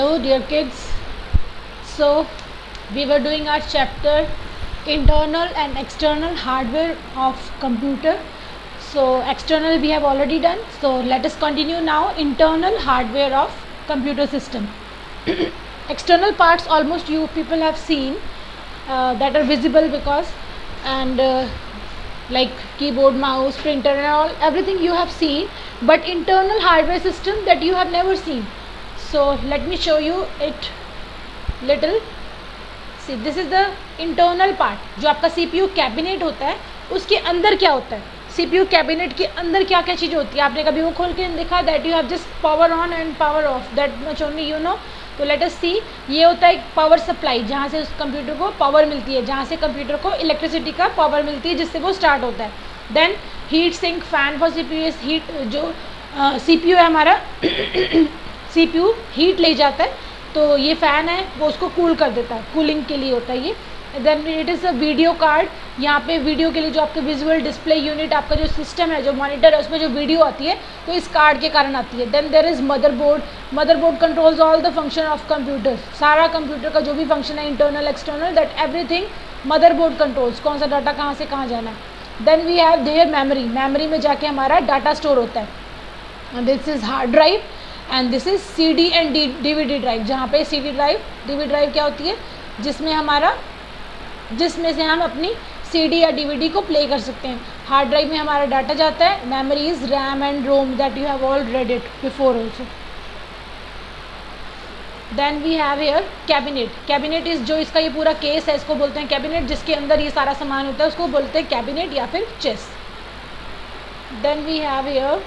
Hello dear kids. So we were doing our chapter internal and external hardware of computer. So external we have already done. So let us continue now internal hardware of computer system. External parts almost you people have seen that are visible because like keyboard, mouse, printer and all everything you have seen, but internal hardware system that you have never seen. So let me show you it little. See, this is the internal part. जो आपका CPU cabinet होता है उसके अंदर क्या होता है, CPU cabinet के अंदर क्या क्या चीज़ें होती है, आपने कभी वो खोल के देखा? That you have just power on and power of, that much only you know. तो लेट अस सी, ये होता है पावर सप्लाई जहाँ से उस कंप्यूटर को पावर मिलती है, जहाँ से कंप्यूटर को इलेक्ट्रिसिटी का पावर मिलती है जिससे वो स्टार्ट होता है. Then heat sink fan for CPU. Heat जो CPU है हमारा CPU हीट ले जाता है, तो ये फ़ैन है वो उसको कूल कर देता है, कूलिंग के लिए होता है ये. Then it is a video card. यहाँ पे वीडियो के लिए जो आपके विजुअल डिस्प्ले यूनिट, आपका जो सिस्टम है, जो मॉनिटर है, उसमें जो वीडियो आती है तो इस कार्ड के कारण आती है. Then there is motherboard. Motherboard controls all the function of computer. सारा कंप्यूटर का जो भी फंक्शन है internal external, that everything motherboard controls. कौन सा डाटा कहाँ से कहाँ जाना है. Then we have there memory. Memory में जाके हमारा डाटा स्टोर होता है. This is hard drive and this is CD and DVD drive. जहाँ पे CD ड्राइव, DVD ड्राइव क्या होती है, जिसमें से हम अपनी CD या DVD को प्ले कर सकते हैं. हार्ड ड्राइव में हमारा डाटा जाता है. Memory is RAM and ROM that you have all read it before also. Then we have here cabinet. Cabinet is जो इसका ये पूरा केस है, इसको बोलते हैं कैबिनेट. जिसके अंदर ये सारा सामान होता है उसको बोलते हैं कैबिनेट या फिर chassis. Then we have here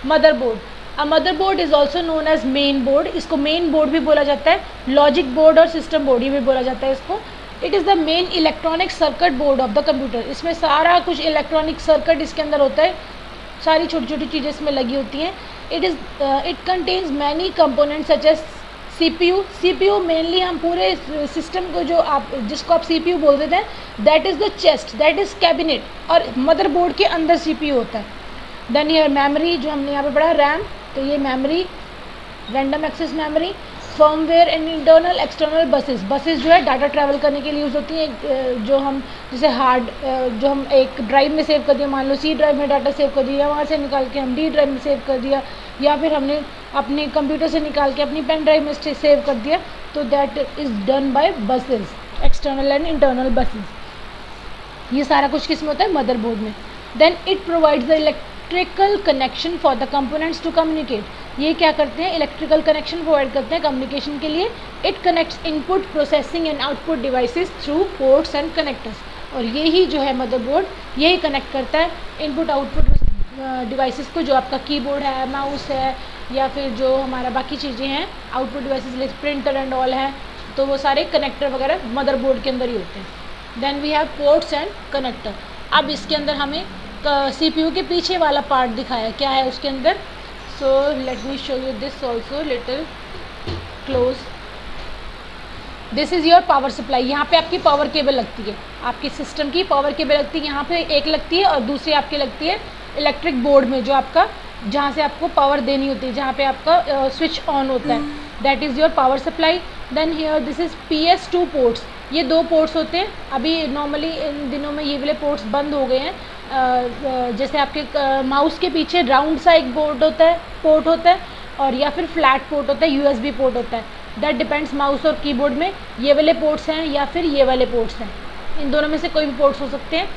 motherboard. A motherboard is also known as main board. इसको मेन बोर्ड भी बोला जाता है, लॉजिक बोर्ड और सिस्टम बोर्ड ये भी बोला जाता है इसको. It is the main electronic circuit board of the computer. इसमें सारा कुछ इलेक्ट्रॉनिक सर्किट इसके अंदर होता है, सारी छोटी छोटी चीज़ें इसमें लगी होती हैं. It contains many components such as CPU mainly हम पूरे सिस्टम को जिसको आप CPU बोल देते हैं, that is the chest, that is cabinet. और मदरबोर्ड के अंदर CPU होता है. देन हियर मेमोरी, जो हमने यहाँ पे पढ़ा रैम, तो ये memory, random access memory. Firmware and internal external buses जो है डाटा ट्रैवल करने के लिए यूज़ होती हैं. जो हम जैसे जो हम एक ड्राइव में सेव कर दिया, मान लो C ड्राइव में डाटा सेव कर दिया, वहाँ से निकाल के हम D ड्राइव में सेव कर दिया, या फिर हमने अपने कंप्यूटर से निकाल के अपनी पेन ड्राइव में सेव कर दिया, तो that is done by buses, external and internal buses. ये सारा कुछ किस में होता है, मदरबोर्ड में. Then it provides the electrical connection for the components to communicate. ये क्या करते हैं, इलेक्ट्रिकल कनेक्शन प्रोवाइड करते हैं कम्युनिकेशन के लिए. It connects input processing and output devices through ports and connectors. और यही जो है मदरबोर्ड, यही कनेक्ट करता है इनपुट आउटपुट डिवाइसेस को, जो आपका कीबोर्ड है, माउस है, या फिर जो हमारा बाकी चीज़ें हैं output devices, printer and all है, तो वो सारे कनेक्टर वगैरह मदरबोर्ड के अंदर ही होते हैं. Then we have ports and connector. अब इसके अंदर हमें CPU के पीछे वाला पार्ट दिखाया क्या है उसके अंदर. So let me show you this also little close. This is your power supply. यहाँ पे आपकी पावर केबल लगती है, आपकी सिस्टम की पावर केबल लगती है. यहाँ पे एक लगती है और दूसरी आपकी लगती है इलेक्ट्रिक बोर्ड में, जो आपका जहाँ से आपको पावर देनी होती है, जहाँ पे आपका स्विच ऑन होता है, that is your power supply. Then here this is PS2 ports. ये 2 पोर्ट्स होते हैं. अभी नॉर्मली इन दिनों में ये वाले पोर्ट्स बंद हो गए हैं. जैसे आपके माउस के पीछे राउंड सा एक पोर्ट होता है, और या फिर फ्लैट पोर्ट होता है, USB पोर्ट होता है. दैट डिपेंड्स माउस और कीबोर्ड में ये वाले पोर्ट्स हैं या फिर ये वाले पोर्ट्स हैं. इन दोनों में से कोई भी पोर्ट्स हो सकते हैं.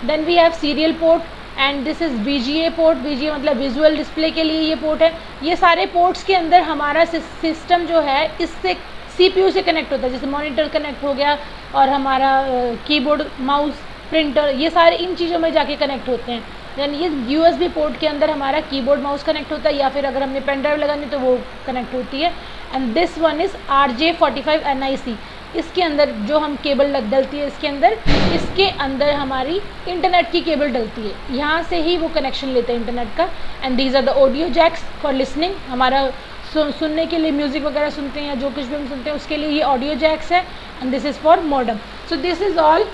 Then we have serial port and this is VGA port. VGA मतलब विजुअल डिस्प्ले के लिए ये पोर्ट है. ये सारे पोर्ट्स के अंदर हमारा सिस्टम जो है इससे CPU से कनेक्ट होता है. जैसे मॉनिटर कनेक्ट हो गया, और हमारा कीबोर्ड, माउस, प्रिंटर, ये सारे इन चीज़ों में जाके कनेक्ट होते हैं. देन ये USB पोर्ट के अंदर हमारा कीबोर्ड, माउस कनेक्ट होता है, या फिर अगर हमने पेन ड्राइव लगानी तो वो कनेक्ट होती है. And this one is RJ45 NIC. इसके अंदर जो हम केबल डलती है इसके अंदर हमारी इंटरनेट की केबल डलती है. यहाँ से ही वो कनेक्शन लेते हैं इंटरनेट का. And these are the audio jacks for listening. हमारा सुनने के लिए म्यूज़िक वगैरह सुनते हैं या जो कुछ भी हम सुनते हैं उसके लिए ये ऑडियो जैक्स है. And this is for modem. So this is all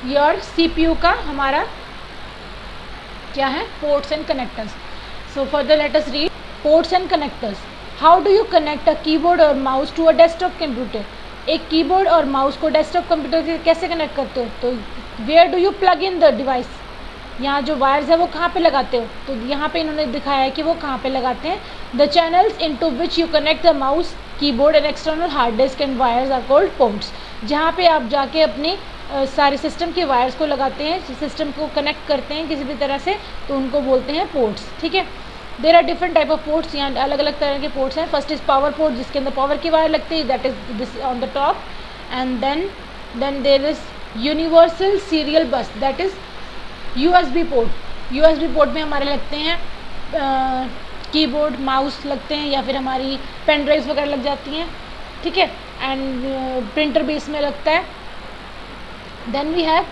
your CPU का हमारा क्या है, ports and connectors. So further let us read ports and connectors. How do you connect a keyboard और mouse to a desktop computer? एक keyboard और mouse को desktop computer से कैसे कनेक्ट करते हो? तो where do you plug in the device? यहाँ जो वायर्स है वो कहाँ पे लगाते हो? तो यहाँ पे इन्होंने दिखाया है कि वो कहाँ पे लगाते हैं. The channels into which you connect the mouse, keyboard and external hard disk and wires are called ports. जहाँ पे आप जाके अपने सारे सिस्टम के वायर्स को लगाते हैं, सिस्टम को कनेक्ट करते हैं किसी भी तरह से, तो उनको बोलते हैं पोर्ट्स. ठीक है. There are different type of ports. यहाँ अलग अलग तरह के पोर्ट्स हैं. फर्स्ट इज पावर पोर्ट, जिसके अंदर पावर की वायर लगती है, that is this on the top. And then there is universal serial bus, that is USB port. USB port में हमारे लगते हैं कीबोर्ड, माउस लगते हैं, या फिर हमारी पेन ड्राइव्स वगैरह लग जाती हैं. ठीक है. एंड प्रिंटर भी इसमें लगता है. Then we have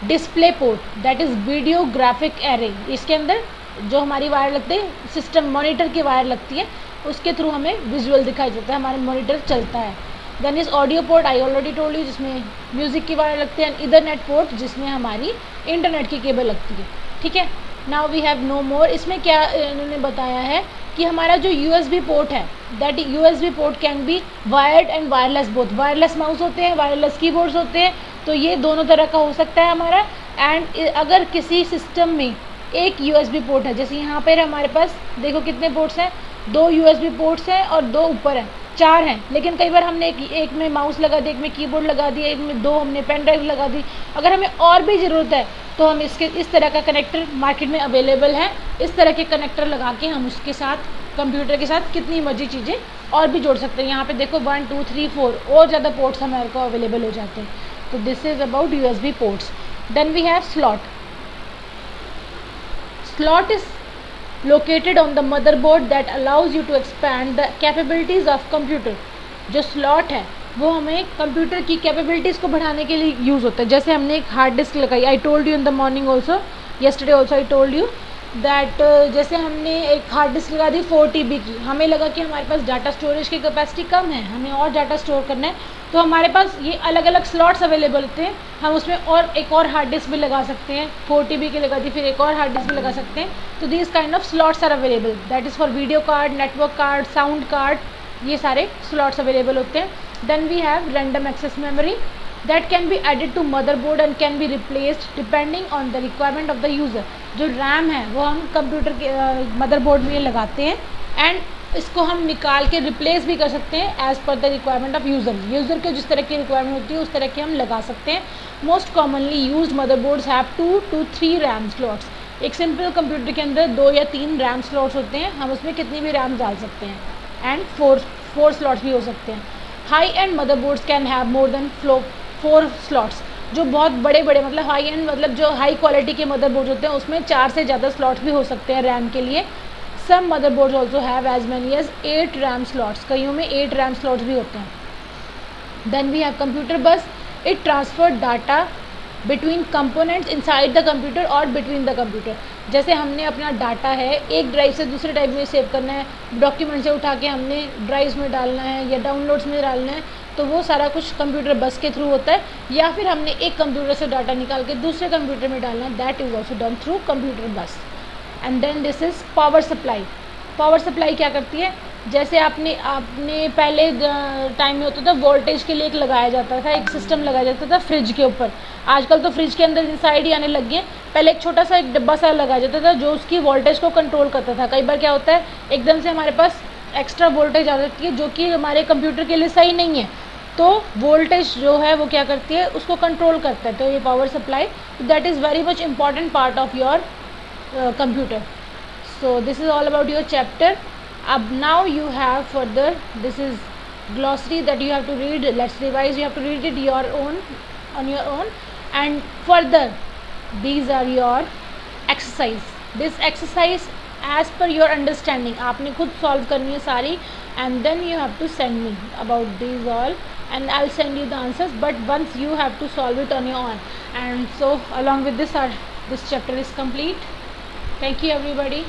display port, that is video graphic array. इसके अंदर जो हमारी वायर लगती है, सिस्टम मॉनिटर की वायर लगती है, उसके थ्रू हमें विजुअल दिखाई देता है, हमारा मॉनिटर चलता है. Then is audio port, I already told you, जिसमें म्यूज़िक की वायर लगती है. एंड इथरनेट पोर्ट, जिसमें हमारी इंटरनेट की केबल लगती है. ठीक है. नाउ वी हैव नो मोर. इसमें क्या इन्होंने बताया है कि हमारा जो USB पोर्ट है, that USB port can be wired and wireless both. Wireless mouse होते हैं, वायरलेस कीबोर्ड्स होते हैं, तो ये दोनों तरह का हो सकता है हमारा. एंड अगर किसी सिस्टम में एक USB पोर्ट है, जैसे यहाँ पर हमारे पास देखो कितने पोर्ट्स हैं, 2 USB पोर्ट्स हैं और 2 ऊपर हैं, 4 हैं. लेकिन कई बार हमने एक में माउस लगा दी, एक में कीबोर्ड लगा दिया, एक में 2 हमने पेन ड्राइव लगा दी. अगर हमें और भी ज़रूरत है तो हम इस तरह का कनेक्टर मार्केट में अवेलेबल है. इस तरह के कनेक्टर लगा के हम उसके साथ, कंप्यूटर के साथ, कितनी मर्जी चीज़ें और भी जोड़ सकते हैं. यहाँ पे देखो 1 2 3 4 और ज़्यादा पोर्ट्स हमारे को अवेलेबल हो जाते हैं. तो this is about USB ports. Then we have slot. Slot is located on the motherboard that allows you to expand the capabilities of computer. जो स्लॉट है वो हमें कंप्यूटर की कैपेबिलिटीज़ को बढ़ाने के लिए यूज़ होता है. जैसे हमने एक हार्ड डिस्क लगाई, I told you in the morning also, yesterday also I told you that जैसे हमने एक हार्ड डिस्क लगा दी 4 TB की, हमें लगा कि हमारे पास डाटा स्टोरेज की कैपेसिटी कम है, हमें और डाटा स्टोर करना है, तो हमारे पास ये अलग अलग स्लॉट्स अवेलेबल होते हैं. हम उसमें और एक और हार्ड डिस्क भी लगा सकते हैं. 4 TB की लगा दी, फिर एक और हार्ड डिस्क भी लगा सकते हैं. तो this kind of slots are available, that is for video card, network card, sound card, ये सारे स्लॉट्स अवेलेबल होते हैं. Then we have random access memory that can be added to motherboard and can be replaced depending on the requirement of the user. जो RAM है वो हम computer के motherboard में लगाते हैं एंड इसको हम निकाल के रिप्लेस भी कर सकते हैं as per the requirement of user के जिस तरह की रिक्वायरमेंट होती है उस तरह के हम लगा सकते हैं. Most commonly used motherboards have 2 to 3 RAM slots. एक सिंपल कंप्यूटर के अंदर 2 या 3 रैम स्लॉट्स होते हैं, हम उसमें कितनी भी रैम डाल सकते हैं. एंड 4 स्लॉट्स भी हो सकते हैं. High and motherboards can have more than 4 slots. जो बहुत बड़े बड़े मतलब हाई एंड मतलब जो हाई क्वालिटी के मदरबोर्ड होते हैं उसमें 4 से ज़्यादा स्लॉट्स भी हो सकते हैं रैम के लिए. Some motherboards also have as many as 8 RAM slots. कईयों में 8 रैम स्लॉट्स भी होते हैं. Then we have computer bus. It transfer data between components inside the computer और बिटवीन द कंप्यूटर. जैसे हमने अपना डाटा है एक ड्राइव से दूसरे ड्राइव में सेव करना है, डॉक्यूमेंट से उठा के हमने ड्राइव्स में डालना है या डाउनलोड्स में डालना है, तो वो सारा कुछ कंप्यूटर बस के थ्रू होता है. या फिर हमने एक कंप्यूटर से डाटा निकाल के दूसरे कंप्यूटर में डालना है, that is also done through computer bus. And then this is power supply. Power supply क्या करती है, जैसे आपने पहले टाइम में होता था वोल्टेज के लिए एक लगाया जाता था, एक सिस्टम लगाया जाता था फ्रिज के ऊपर. आजकल तो फ्रिज के अंदर इनसाइड ही आने लग गए. पहले एक छोटा सा एक डब्बा सा लगाया जाता था जो उसकी वोल्टेज को कंट्रोल करता था. कई बार क्या होता है एकदम से हमारे पास एक्स्ट्रा वोल्टेज आ जाती है जो कि हमारे कंप्यूटर के लिए सही नहीं है, तो वोल्टेज जो है वो क्या करती है उसको कंट्रोल करता है. तो ये power supply, that is very much important part of your computer. So this is all about your chapter. Now you have further, this is glossary that you have to read. Let's revise. You have to read it on your own. And further, these are your exercise. This exercise as per your understanding आपने खुद solve करनी है सारी, and then you have to send me about these all, and I'll send you the answers. But once you have to solve it on your own. And so along with this, this chapter is complete. Thank you everybody.